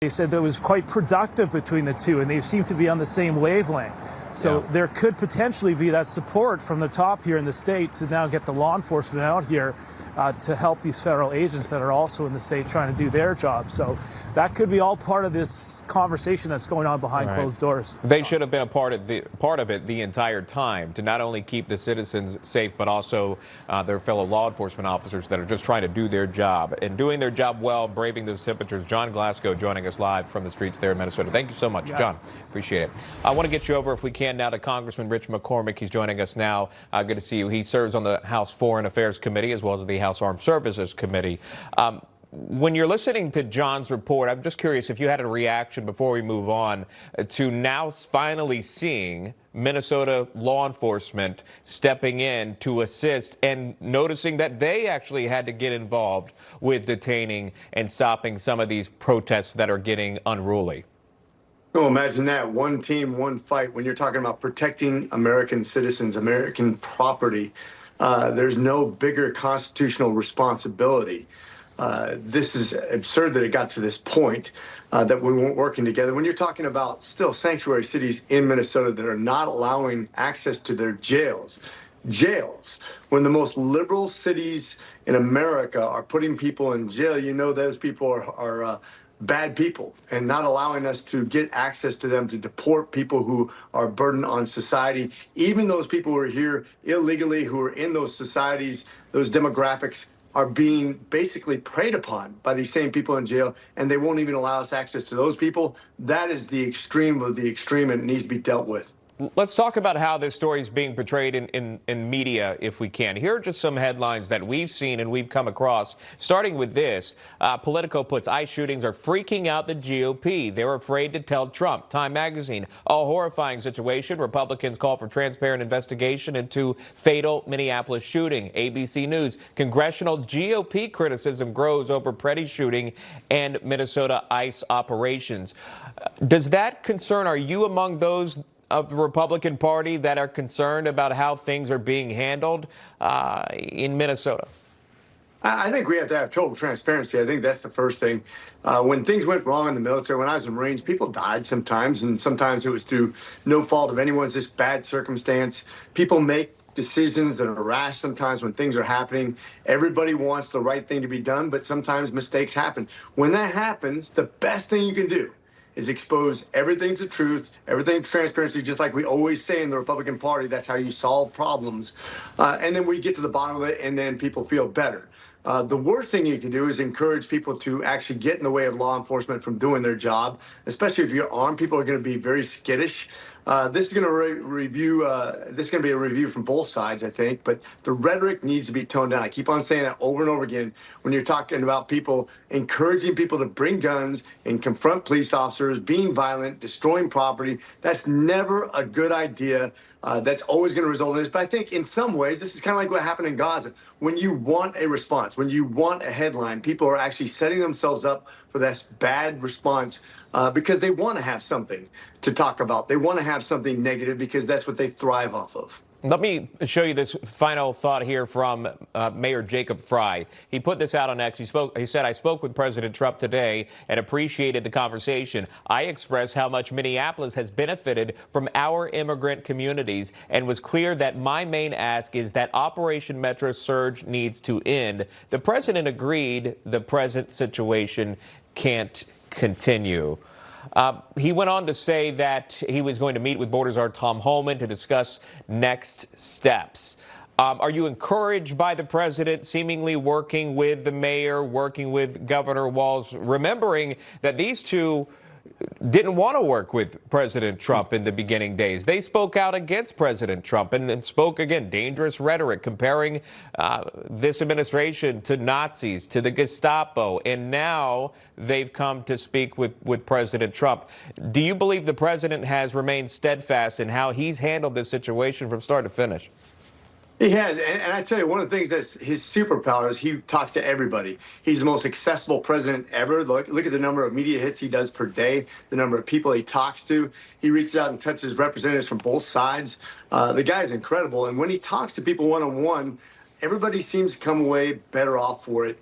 They said that it was quite productive between the two, and they seem to be on the same wavelength. So there could potentially be that support from the top here in the state to now get the law enforcement out here to help these federal agents that are also in the state trying to do their job. So that could be all part of this conversation that's going on behind closed doors. They should have been a part of it the entire time, to not only keep the citizens safe, but also their fellow law enforcement officers that are just trying to do their job and doing their job well, braving those temperatures. John Glasgow joining us live from the streets there in Minnesota. Thank you so much, John. Appreciate it. I want to get you over, if we can, now to Congressman Rich McCormick. He's joining us now. Good to see you. He serves on the House Foreign Affairs Committee as well as the House Armed Services Committee. When you're listening to John's report, I'm just curious if you had a reaction before we move on to now finally seeing Minnesota law enforcement stepping in to assist and noticing that they actually had to get involved with detaining and stopping some of these protests that are getting unruly. Oh, imagine that. One team, one fight. When you're talking about protecting American citizens, American property, there's no bigger constitutional responsibility. This is absurd that it got to this point, that we weren't working together. When you're talking about still sanctuary cities in Minnesota that are not allowing access to their jails, when the most liberal cities in America are putting people in jail, you know those people are bad people, and not allowing us to get access to them to deport people who are a burden on society. Even those people who are here illegally, who are in those societies, those demographics, are being basically preyed upon by these same people in jail, and they won't even allow us access to those people. That is the extreme of the extreme, and it needs to be dealt with. Let's talk about how this story is being portrayed in media, if we can. Here are just some headlines that we've seen and we've come across. Starting with this, Politico puts ICE shootings are freaking out the GOP. They're afraid to tell Trump. Time magazine, a horrifying situation. Republicans call for transparent investigation into fatal Minneapolis shooting. ABC News, congressional GOP criticism grows over Preddy shooting and Minnesota ICE operations. Does that concern, are you among those of the Republican Party that are concerned about how things are being handled in Minnesota? I think we have to have total transparency. I think that's the first thing. When things went wrong in the military, when I was in the Marines, people died sometimes, and sometimes it was through no fault of anyone's, just bad circumstance. People make decisions that are rash sometimes when things are happening. Everybody wants the right thing to be done, but sometimes mistakes happen. When that happens, the best thing you can do is expose everything to truth, everything to transparency, just like we always say in the Republican Party. That's how you solve problems. And then we get to the bottom of it, and then people feel better. The worst thing you can do is encourage people to actually get in the way of law enforcement from doing their job, especially if you're armed. People are going to be very skittish. This is going to this is going to be a review from both sides, I think, but the rhetoric needs to be toned down. I keep on saying that over and over again. When you're talking about people encouraging people to bring guns and confront police officers, being violent, destroying property, that's never a good idea. That's always going to result in this. But I think in some ways, this is kind of like what happened in Gaza. When you want a response, when you want a headline, people are actually setting themselves up for this bad response because they want to have something to talk about. They want to have something negative because that's what they thrive off of. Let me show you this final thought here from Mayor Jacob Fry. He put this out on X. He said, I spoke with President Trump today and appreciated the conversation. I expressed how much Minneapolis has benefited from our immigrant communities and was clear that my main ask is that Operation Metro Surge needs to end. The president agreed the present situation can't continue. He went on to say that he was going to meet with Border Czar Tom Homan to discuss next steps. Are you encouraged by the president seemingly working with the mayor, working with Governor Walz, remembering that these two didn't want to work with President Trump in the beginning days? They spoke out against President Trump and then spoke, again, dangerous rhetoric, comparing this administration to Nazis, to the Gestapo, and now they've come to speak with President Trump. Do you believe the president has remained steadfast in how he's handled this situation from start to finish? He has, and I tell you, one of the things that's his superpower is he talks to everybody. He's the most accessible president ever. Look at the number of media hits he does per day, the number of people he talks to. He reaches out and touches representatives from both sides. The guy is incredible, and when he talks to people one-on-one, everybody seems to come away better off for it,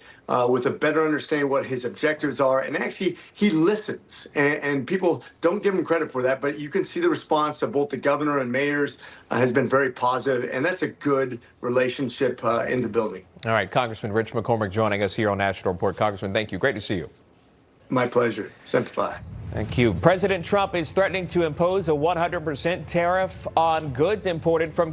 with a better understanding what his objectives are. And actually, he listens, and people don't give him credit for that. But you can see the response of both the governor and mayors has been very positive, and that's a good relationship in the building. All right, Congressman Rich McCormick joining us here on National Report. Congressman, thank you. Great to see you. My pleasure. Semper Fi. Thank you. President Trump is threatening to impose a 100% tariff on goods imported from